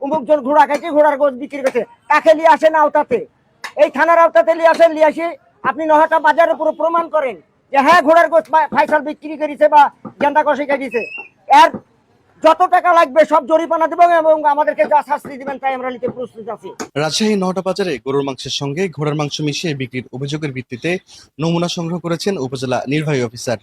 অমুকজন ঘোড়া খাইছে, ঘোড়ার গোশ বিক্রি করছে, কাকে নিয়ে আসেন আওতাতে, এই থানার আওতাতে নিয়ে আসেন, নিয়ে আসি আপনি নহাটা বাজারের পুরো প্রমাণ করেন যে হ্যাঁ ঘোড়ার গোশ ফাইসাল বিক্রি করেছে বা গেন্দা কষে খাইছে। এর যত টাকা লাগবে সব জরিমানা দেবেন এবং আমাদেরকে যা শাস্তি দিবেন তাই আমরা নিতে প্রস্তুত আছি। রাজশাহী নওহাটা বাজারে গরুর মাংসের সঙ্গে ঘোড়ার মাংস মিশিয়ে বিক্রির অভিযোগের ভিত্তিতে নমুনা সংগ্রহ করেছেন উপজেলা নির্বাহী অফিসার।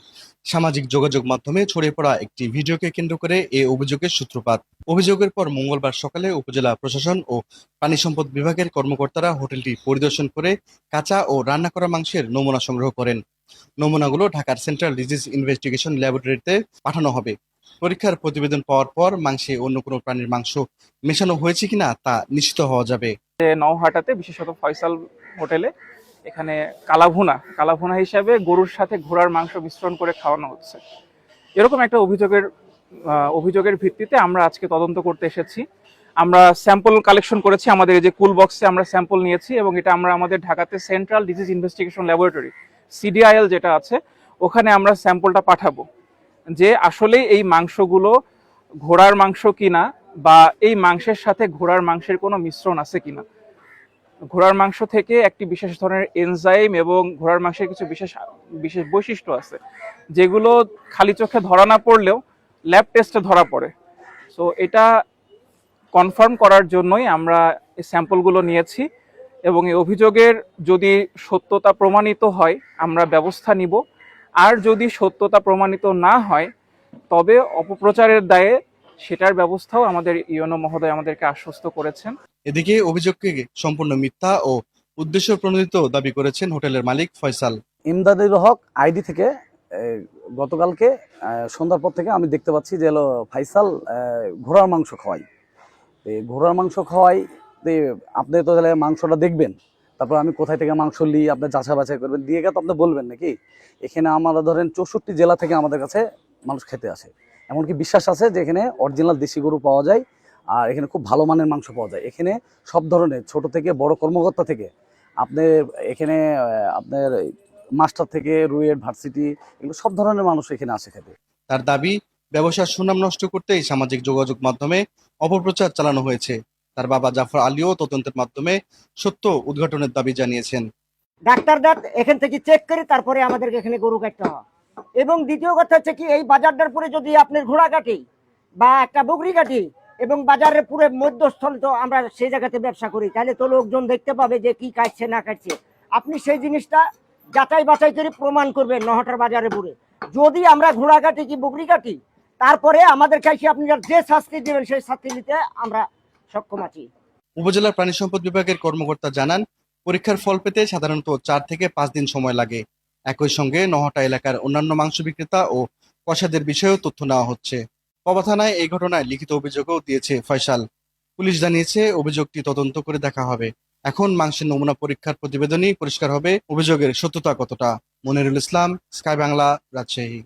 সামাজিক যোগাযোগ মাধ্যমে ছড়িয়ে পড়া একটি ভিডিওকে কেন্দ্র করে এ অভিযোগের সূত্রপাত। অভিযোগের পর মঙ্গলবার সকালে উপজেলা প্রশাসন ও পানি সম্পদ বিভাগের কর্মকর্তারা হোটেলটি পরিদর্শন করে কাঁচা ও রান্না করা মাংসের নমুনা সংগ্রহ করেন। নমুনাগুলো ঢাকার সেন্ট্রাল ডিজিজ ইনভেস্টিগেশন ল্যাবরেটরিতে পাঠানো হবে। পরীক্ষার প্রতিবেদন পাওয়ার পর মাংসে অন্য কোনো প্রাণীর মাংস মেশানো হয়েছে কিনা তা নিশ্চিত হওয়া যাবে। নওহাটাতে বিশেষত ফয়সাল হোটেলে এখানে কালাভুনা হিসাবে গরুর সাথে ঘোড়ার মাংস মিশ্রণ করে খাওয়ানো হচ্ছে, এরকম একটা অভিযোগের ভিত্তিতে আমরা আজকে তদন্ত করতে এসেছি। আমরা স্যাম্পল কালেকশন করেছি, আমাদের এই যে কুল বক্সে আমরা স্যাম্পল নিয়েছি এবং এটা আমরা আমাদের ঢাকাতে central disease investigation laboratory CDIL যেটা আছে ওখানে আমরা স্যাম্পলটা পাঠাবো যে আসলে এই মাংসগুলো ঘোড়ার মাংস কিনা বা এই মাংসের সাথে ঘোড়ার মাংসের কোনো মিশ্রণ আছে কিনা। ঘোড়ার মাংস থেকে একটি বিশেষ ধরনের এনজাইম এবং ঘোড়ার মাংসের কিছু বিশেষ বৈশিষ্ট্য আছে যেগুলো খালি চোখে ধরা না পড়লেও ল্যাব টেস্টে ধরা পড়ে। সো এটা কনফার্ম করার জন্যই আমরা এই স্যাম্পলগুলো নিয়েছি এবং এই অভিযোগের যদি সত্যতা প্রমাণিত হয় আমরা ব্যবস্থা নিব, আর যদি সত্যতা প্রমাণিত না হয় তবে অপপ্রচারের দায়ে সেটার ব্যবস্থাও আমাদের ইউনো মহোদয় আমাদেরকে আশ্বস্ত করেছেন। এদিকে অভিযোগকে সম্পূর্ণ মিথ্যা ও উদ্দেশ্য প্রণোদিত দাবি করেছেন হোটেলের মালিক ফয়সাল। ইমদাদুল হক আইডি থেকে গতকালকে সন্ধ্যার পর থেকে আমি দেখতে পাচ্ছি যে ফাইসাল ঘোড়ার মাংস খাওয়াই। ঘোড়ার মাংস খাওয়াই, আপনি তো তাহলে মাংসটা দেখবেন, তারপর আমি কোথায় থেকে মাংস নিই আপনি যাচাই বাছাই করবেন, দিয়ে গেলে তো আপনি বলবেন নাকি। এখানে আমরা ধরেন 64 জেলা থেকে আমাদের কাছে মানুষ খেতে আসে, এমনকি বিশ্বাস আছে যে এখানে অরিজিনাল দেশি গরু পাওয়া যায় আর এখানে খুব ভালো মানের মাংস পাওয়া যায়। এখানে সব ধরনের ছোট থেকে বড় কর্মকর্তা থেকে আপনার এখানে আপনার মাস্টার থেকে রুয়েট ভার্সিটি এগুলো সব ধরনের মানুষ এখানে আসে খেতে। তার দাবি, ব্যবসার সুনাম নষ্ট করতেই সামাজিক যোগাযোগ মাধ্যমে অপপ্রচার চালানো হয়েছে। তার বাবা জাফর আলীও তদন্তের মাধ্যমে সত্য উদ্ঘাটনের দাবি জানিয়েছেন। ডাক্তাররা এখান থেকে চেক করে তারপরে আমাদেরকে এখানে গরু কাটতে হয়। এবং দ্বিতীয় কথা হচ্ছে কি, এই বাজারটার পরে যদি আপনার ঘোড়া কাটি বা একটা বকরি কাটি এবং বাজারের পুরো মধ্যস্থল তো আমরা সেই জায়গাতে ব্যবসা করি, তাহলে তো লোকজন দেখতে পাবে যে কি কাটছে না কাটছে। আপনি সেই জিনিসটা যাচাই বাছাই করে প্রমাণ করবেন নহাটার বাজারে পুরে। যদি আমরা ঘোড়া কাটি কি বকরি কাটি তারপরে আমাদের কাছে আপনি যে শাস্তি দেবেন সেই শাস্তি নিতে আমরা সক্ষম আছি। উপজেলার প্রাণী সম্পদ বিভাগের কর্মকর্তা জানান, পরীক্ষার ফল পেতে সাধারণত 4 থেকে 5 দিন সময় লাগে। একই সঙ্গে নহাটা এলাকার অন্যান্য মাংস বিক্রেতা ও কসাদের বিষয়েও তথ্য নেওয়া হচ্ছে। পবা থানায় এই ঘটনায় লিখিত অভিযোগও দিয়েছে ফয়সাল। পুলিশ জানিয়েছে অভিযোগটি তদন্ত করে দেখা হবে। এখন মাংসের নমুনা পরীক্ষার প্রতিবেদনই পরিষ্কার হবে অভিযোগের সত্যতা কতটা। মনিরুল ইসলাম, স্কাই বাংলা, রাজশাহী।